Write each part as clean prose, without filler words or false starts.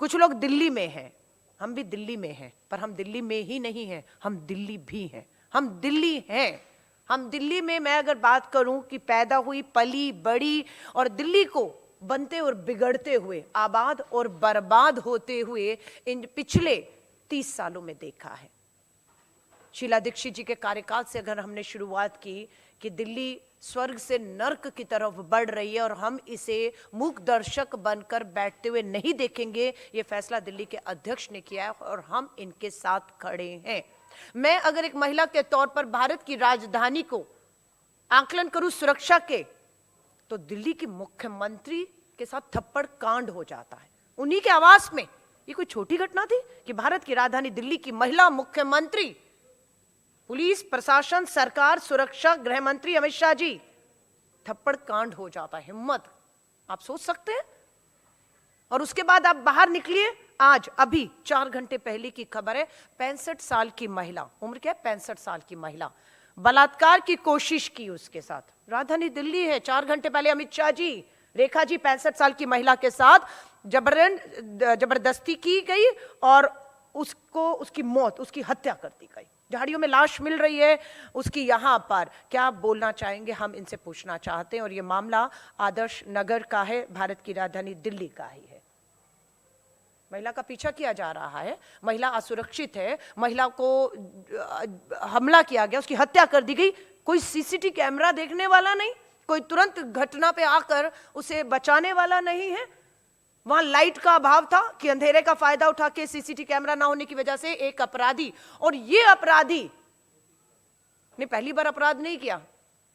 कुछ लोग दिल्ली में हैं, हम भी दिल्ली में हैं, पर हम दिल्ली में ही नहीं हैं, हम दिल्ली भी हैं। हम दिल्ली हैं। हम दिल्ली में, मैं अगर बात करूं कि पैदा हुई, पली बड़ी और दिल्ली को बनते और बिगड़ते हुए, आबाद और बर्बाद होते हुए इन पिछले 30 सालों में देखा है। शीला दीक्षित जी के कार्यकाल से अगर हमने शुरुआत की कि दिल्ली स्वर्ग से नर्क की तरफ बढ़ रही है और हम इसे मूक दर्शक बनकर बैठते हुए नहीं देखेंगे, ये फैसला दिल्ली के अध्यक्ष ने किया है और हम इनके साथ खड़े हैं। मैं अगर एक महिला के तौर पर भारत की राजधानी को आकलन करूं सुरक्षा के, तो दिल्ली की मुख्यमंत्री के साथ थप्पड़ कांड हो जाता है उन्हीं के आवास में। ये कोई छोटी घटना थी कि भारत की राजधानी दिल्ली की महिला मुख्यमंत्री, पुलिस प्रशासन, सरकार, सुरक्षा, गृह मंत्री अमित शाह जी, थप्पड़ कांड हो जाता है। हिम्मत आप सोच सकते हैं। और उसके बाद आप बाहर निकलिए, आज अभी 4 घंटे पहले की खबर है, 65 साल की महिला, उम्र क्या है, 65 साल की महिला, बलात्कार की कोशिश की उसके साथ। राजधानी दिल्ली है, 4 घंटे पहले अमित शाह जी, रेखा जी 65 साल की महिला के साथ जबरदस्ती की गई और उसको, उसकी मौत, उसकी हत्या कर दी गई। झाड़ियों में लाश मिल रही है उसकी। यहां पर क्या बोलना चाहेंगे, हम इनसे पूछना चाहते हैं। और ये मामला आदर्श नगर का है, भारत की राजधानी दिल्ली का ही है। महिला का पीछा किया जा रहा है, महिला असुरक्षित है, महिला को हमला किया गया, उसकी हत्या कर दी गई। कोई सीसीटीवी कैमरा देखने वाला नहीं, कोई तुरंत घटना पे आकर उसे बचाने वाला नहीं है। वहां लाइट का अभाव था कि अंधेरे का फायदा उठा के सीसीटीवी कैमरा ना होने की वजह से एक अपराधी, और ये अपराधी ने पहली बार अपराध नहीं किया।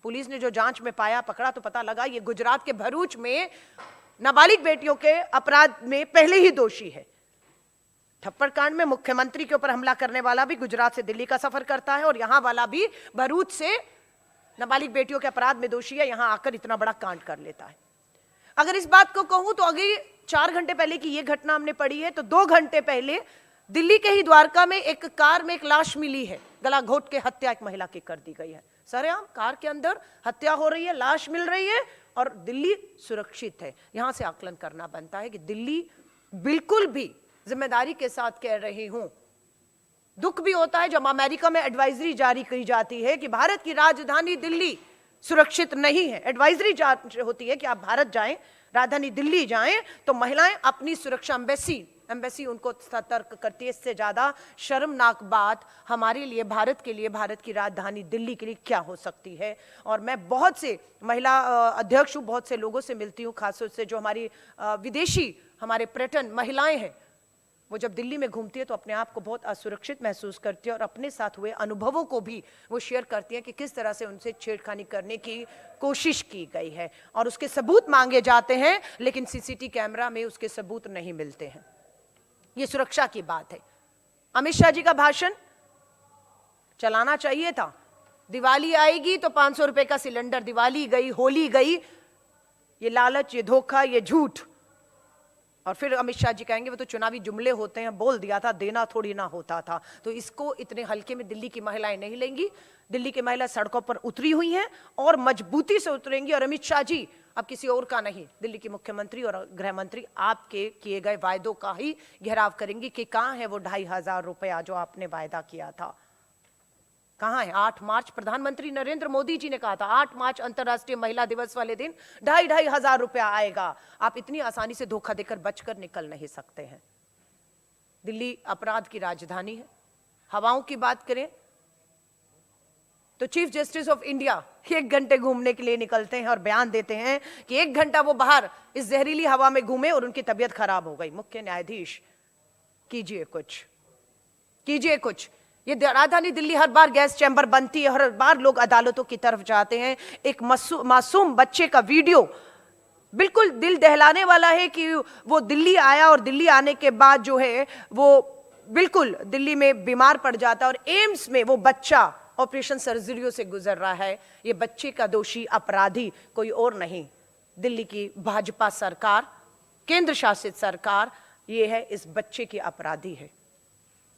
पुलिस ने जो जांच में पाया, पकड़ा तो पता लगा ये गुजरात के भरूच में नाबालिग बेटियों के अपराध में पहले ही दोषी है। थप्पड़ कांड में मुख्यमंत्री के ऊपर हमला करने वाला भी गुजरात से दिल्ली का सफर करता है और यहां वाला भी भरूच से नाबालिग बेटियों के अपराध में दोषी है, यहां आकर इतना बड़ा कांड कर लेता है। अगर इस बात को कहूं तो अभी 4 घंटे पहले की यह घटना हमने पढ़ी है, तो 2 घंटे पहले दिल्ली के ही द्वारका में एक कार में एक लाश मिली है, गला घोट के हत्या एक महिला की कर दी गई है। सरेआम कार के अंदर हत्या हो रही है, लाश मिल रही है और दिल्ली सुरक्षित है। यहां से आकलन करना बनता है कि दिल्ली बिल्कुल भी, जिम्मेदारी के साथ कह रही हूं, दुख भी होता है जब अमेरिका में एडवाइजरी जारी की जाती है कि भारत की राजधानी दिल्ली सुरक्षित नहीं है। एडवाइजरी होती है कि आप भारत जाएं, राजधानी दिल्ली जाएं, तो महिलाएं अपनी सुरक्षा, एम्बेसी उनको सतर्क करती है। इससे ज्यादा शर्मनाक बात हमारे लिए, भारत के लिए, भारत की राजधानी दिल्ली के लिए क्या हो सकती है। और मैं बहुत से महिला अध्यक्ष हूँ, बहुत से लोगों से मिलती हूँ, खासतौर से जो हमारी विदेशी हमारे पर्यटन महिलाएं हैं, वो जब दिल्ली में घूमती है तो अपने आप को बहुत असुरक्षित महसूस करती है और अपने साथ हुए अनुभवों को भी वो शेयर करती हैं कि किस तरह से उनसे छेड़खानी करने की कोशिश की गई है और उसके सबूत मांगे जाते हैं, लेकिन सीसीटीवी कैमरा में उसके सबूत नहीं मिलते हैं। ये सुरक्षा की बात है। अमित शाह जी का भाषण चलाना चाहिए था। दिवाली आएगी तो 500 रुपए का सिलेंडर, दिवाली गई, होली गई, ये लालच, ये धोखा, ये झूठ। और फिर अमित शाह जी कहेंगे वो तो चुनावी जुमले होते हैं, बोल दिया था, देना थोड़ी ना होता था। तो इसको इतने हल्के में दिल्ली की महिलाएं नहीं लेंगी। दिल्ली की महिला सड़कों पर उतरी हुई हैं और मजबूती से उतरेंगी। और अमित शाह जी अब किसी और का नहीं, दिल्ली की मुख्यमंत्री और गृह मंत्री आपके किए गए वायदों का ही घेराव करेंगी कि कहां है वो 2500 रुपया जो आपने वायदा किया था, कहां है। 8 मार्च प्रधानमंत्री नरेंद्र मोदी जी ने कहा था, 8 मार्च अंतर्राष्ट्रीय महिला दिवस वाले दिन 2500 रुपया आएगा। आप इतनी आसानी से धोखा देकर बचकर निकल नहीं सकते हैं। दिल्ली अपराध की राजधानी है। हवाओं की बात करें तो चीफ जस्टिस ऑफ इंडिया 1 घंटे घूमने के लिए निकलते हैं और बयान देते हैं कि 1 घंटा वो बाहर इस जहरीली हवा में घूमे और उनकी तबीयत खराब हो गई। मुख्य न्यायाधीश, कीजिए कुछ, कीजिए कुछ। ये राजधानी दिल्ली हर बार गैस चैम्बर बनती है, हर बार लोग अदालतों की तरफ जाते हैं। एक मासूम बच्चे का वीडियो बिल्कुल दिल दहलाने वाला है कि वो दिल्ली आया और दिल्ली आने के बाद जो है वो बिल्कुल दिल्ली में बीमार पड़ जाता है और एम्स में वो बच्चा ऑपरेशन सर्जरियों से गुजर रहा है। ये बच्चे का दोषी अपराधी कोई और नहीं, दिल्ली की भाजपा सरकार, केंद्र शासित सरकार, ये है इस बच्चे की अपराधी है।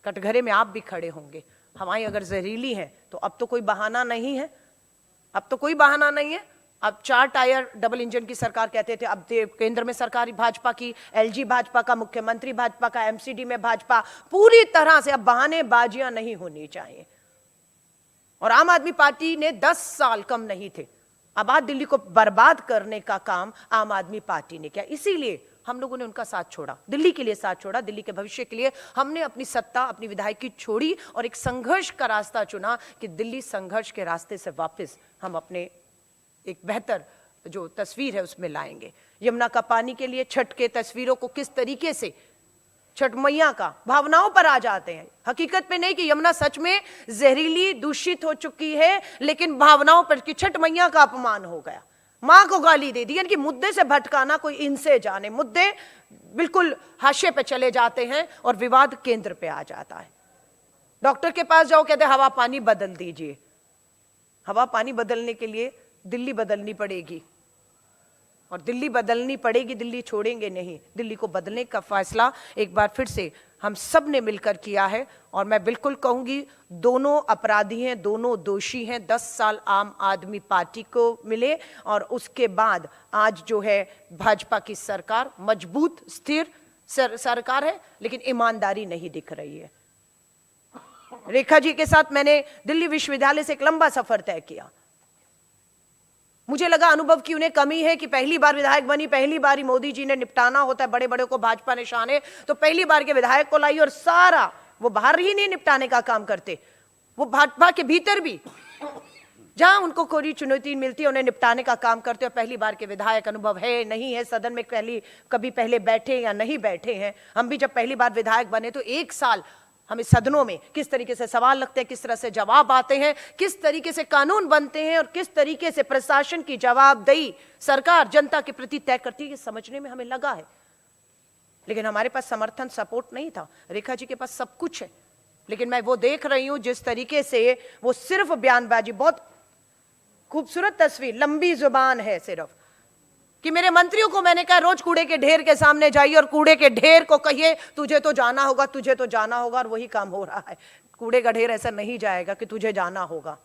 कटघरे में आप भी खड़े होंगे। हवाएं अगर जहरीली हैं तो अब तो कोई बहाना नहीं है, अब तो कोई बहाना नहीं है। अब 4 टायर डबल इंजन की सरकार कहते थे, अब केंद्र में सरकार भाजपा की, एलजी भाजपा का, मुख्यमंत्री भाजपा का, एमसीडी में भाजपा, पूरी तरह से अब बहानेबाजियां नहीं होनी चाहिए। और आम आदमी पार्टी ने 10 साल कम नहीं थे, अब आज दिल्ली को बर्बाद करने का काम आम आदमी पार्टी ने किया। इसीलिए हम लोगों ने उनका साथ छोड़ा, दिल्ली के लिए साथ छोड़ा, दिल्ली के भविष्य के लिए हमने अपनी सत्ता, अपनी विधायकी छोड़ी और एक संघर्ष का रास्ता चुना कि दिल्ली संघर्ष के रास्ते से वापस हम अपने एक बेहतर जो तस्वीर है उसमें लाएंगे। यमुना का पानी के लिए छठ के तस्वीरों को किस तरीके से छठ मैया का भावनाओं पर आ जाते हैं, हकीकत में नहीं कि यमुना सच में जहरीली दूषित हो चुकी है, लेकिन भावनाओं पर कि छठ मैया का अपमान हो गया, मां को गाली दे दी, यानी कि मुद्दे से भटकाना कोई इनसे जाने, मुद्दे बिल्कुल हाशिए पे चले जाते हैं और विवाद केंद्र पे आ जाता है। डॉक्टर के पास जाओ, कहते हवा पानी बदल दीजिए। हवा पानी बदलने के लिए दिल्ली बदलनी पड़ेगी और दिल्ली बदलनी पड़ेगी, दिल्ली छोड़ेंगे नहीं। दिल्ली को बदलने का फैसला एक बार फिर से हम सब ने मिलकर किया है और मैं बिल्कुल कहूंगी दोनों अपराधी हैं, दोनों दोषी हैं। 10 साल आम आदमी पार्टी को मिले और उसके बाद आज जो है भाजपा की सरकार मजबूत स्थिर सरकार है, लेकिन ईमानदारी नहीं दिख रही है। रेखा जी के साथ मैंने दिल्ली विश्वविद्यालय से एक लंबा सफर तय किया। मुझे लगा अनुभव की उन्हें कमी है कि पहली बार विधायक बनी, पहली बार ही मोदी जी ने निपटाना होता है, बड़े बड़े को भाजपा ने शाने, तो पहली बार के विधायक को लाई और सारा वो बाहर ही नहीं निपटाने का काम करते, वो भाजपा के भीतर भी जहां उनको कोई चुनौती मिलती है उन्हें निपटाने का काम करते हैं। पहली बार के विधायक अनुभव है नहीं है, सदन में कभी पहले बैठे या नहीं बैठे हैं। हम भी जब पहली बार विधायक बने तो 1 साल हमें सदनों में किस तरीके से सवाल लगते हैं, किस तरह से जवाब आते हैं, किस तरीके से कानून बनते हैं और किस तरीके से प्रशासन की जवाबदेही सरकार जनता के प्रति तय करती है, ये समझने में हमें लगा है। लेकिन हमारे पास समर्थन सपोर्ट नहीं था। रेखा जी के पास सब कुछ है, लेकिन मैं वो देख रही हूं जिस तरीके से वो सिर्फ बयानबाजी, बहुत खूबसूरत तस्वीर, लंबी जुबान है सिर्फ कि मेरे मंत्रियों को मैंने कहा रोज कूड़े के ढेर के सामने जाइए और कूड़े के ढेर को कहिए तुझे तो जाना होगा, तुझे तो जाना होगा, और वही काम हो रहा है। कूड़े का ढेर ऐसा नहीं जाएगा कि तुझे जाना होगा।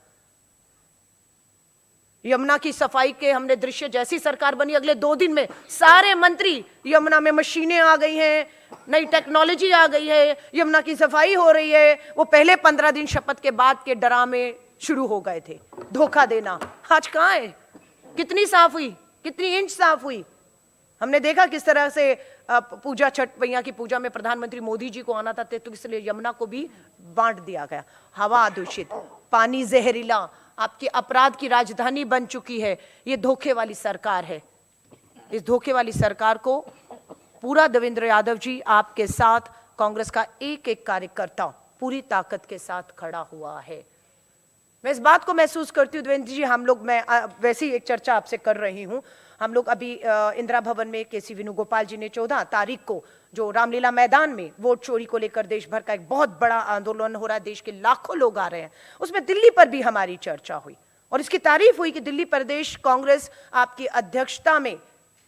यमुना की सफाई के हमने दृश्य, जैसी सरकार बनी अगले 2 दिन में सारे मंत्री, यमुना में मशीनें आ गई हैं, नई टेक्नोलॉजी आ गई है, यमुना की सफाई हो रही है। वो पहले 15 दिन शपथ के बाद के ड्रामे शुरू हो गए थे, धोखा देना। आज कहां है? कितनी साफ हुई, कितनी इंच साफ हुई? हमने देखा किस तरह से पूजा, छठ मैया की पूजा में प्रधानमंत्री मोदी जी को आना था, तो इसलिए यमुना को भी बांट दिया गया। हवा दूषित, पानी जहरीला, आपकी अपराध की राजधानी बन चुकी है। ये धोखे वाली सरकार है। इस धोखे वाली सरकार को पूरा देवेंद्र यादव जी आपके साथ, कांग्रेस का एक एक कार्यकर्ता पूरी ताकत के साथ खड़ा हुआ है। मैं इस बात को महसूस करती हूँ देवेंद्र जी, हम लोग, मैं वैसी एक चर्चा आपसे कर रही हूँ, हम लोग अभी इंदिरा भवन में केसी वेणुगोपाल जी ने 14 तारीख को जो रामलीला मैदान में वोट चोरी को लेकर देश भर का एक बहुत बड़ा आंदोलन हो रहा है, देश के लाखों लोग आ रहे हैं, उसमें दिल्ली पर भी हमारी चर्चा हुई और इसकी तारीफ हुई कि दिल्ली प्रदेश कांग्रेस आपकी अध्यक्षता में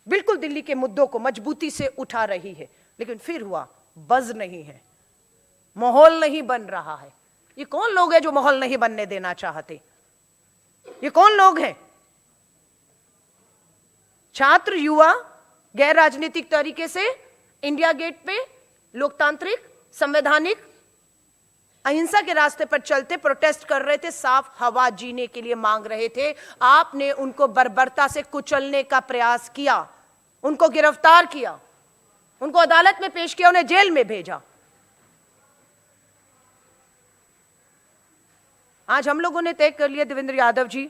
बिल्कुल दिल्ली के मुद्दों को मजबूती से उठा रही है। लेकिन फिर हुआ, बज नहीं है, माहौल नहीं बन रहा है। ये कौन लोग हैं जो माहौल नहीं बनने देना चाहते? ये कौन लोग हैं? छात्र, युवा गैर राजनीतिक तरीके से इंडिया गेट पे लोकतांत्रिक, संवैधानिक, अहिंसा के रास्ते पर चलते प्रोटेस्ट कर रहे थे, साफ हवा जीने के लिए मांग रहे थे। आपने उनको बर्बरता से कुचलने का प्रयास किया, उनको गिरफ्तार किया, उनको अदालत में पेश किया, उन्हें जेल में भेजा। आज हम लोगों ने तय कर लिया देवेंद्र यादव जी,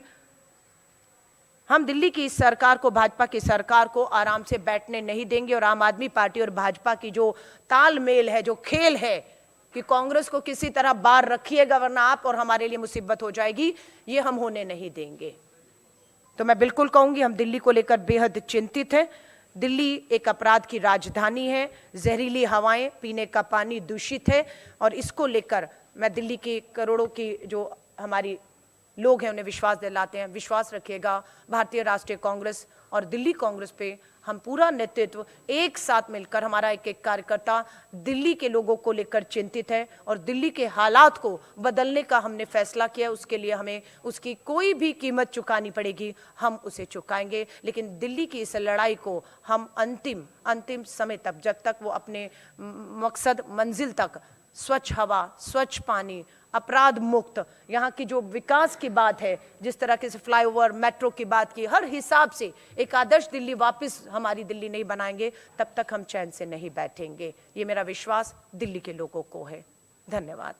हम दिल्ली की इस सरकार को, भाजपा की सरकार को आराम से बैठने नहीं देंगे और आम आदमी पार्टी और भाजपा की जो तालमेल है, जो खेल है कि कांग्रेस को किसी तरह बाहर रखिएगा वरना आप और हमारे लिए मुसीबत हो जाएगी, ये हम होने नहीं देंगे। तो मैं बिल्कुल कहूंगी हम दिल्ली को लेकर बेहद चिंतित हैं। दिल्ली एक अपराध की राजधानी है, जहरीली हवाएं, पीने का पानी दूषित है और इसको लेकर मैं दिल्ली के करोड़ों की जो हमारी लोग हैं उन्हें विश्वास दिलाते हैं, विश्वास रखिएगा भारतीय राष्ट्रीय कांग्रेस और दिल्ली कांग्रेस पे हम पूरा नेतृत्व एक साथ मिलकर, हमारा एक एक कार्यकर्ता दिल्ली के लोगों को लेकर चिंतित है और दिल्ली के हालात को बदलने का हमने फैसला किया। उसके लिए हमें उसकी कोई भी कीमत चुकानी पड़ेगी, हम उसे चुकाएंगे। लेकिन दिल्ली की इस लड़ाई को हम अंतिम समय तक, जब तक वो अपने मकसद मंजिल तक, स्वच्छ हवा, स्वच्छ पानी, अपराध मुक्त, यहाँ की जो विकास की बात है, जिस तरह के से फ्लाईओवर, मेट्रो की बात की, हर हिसाब से एक आदर्श दिल्ली वापस हमारी दिल्ली नहीं बनाएंगे, तब तक हम चैन से नहीं बैठेंगे। ये मेरा विश्वास दिल्ली के लोगों को है। धन्यवाद।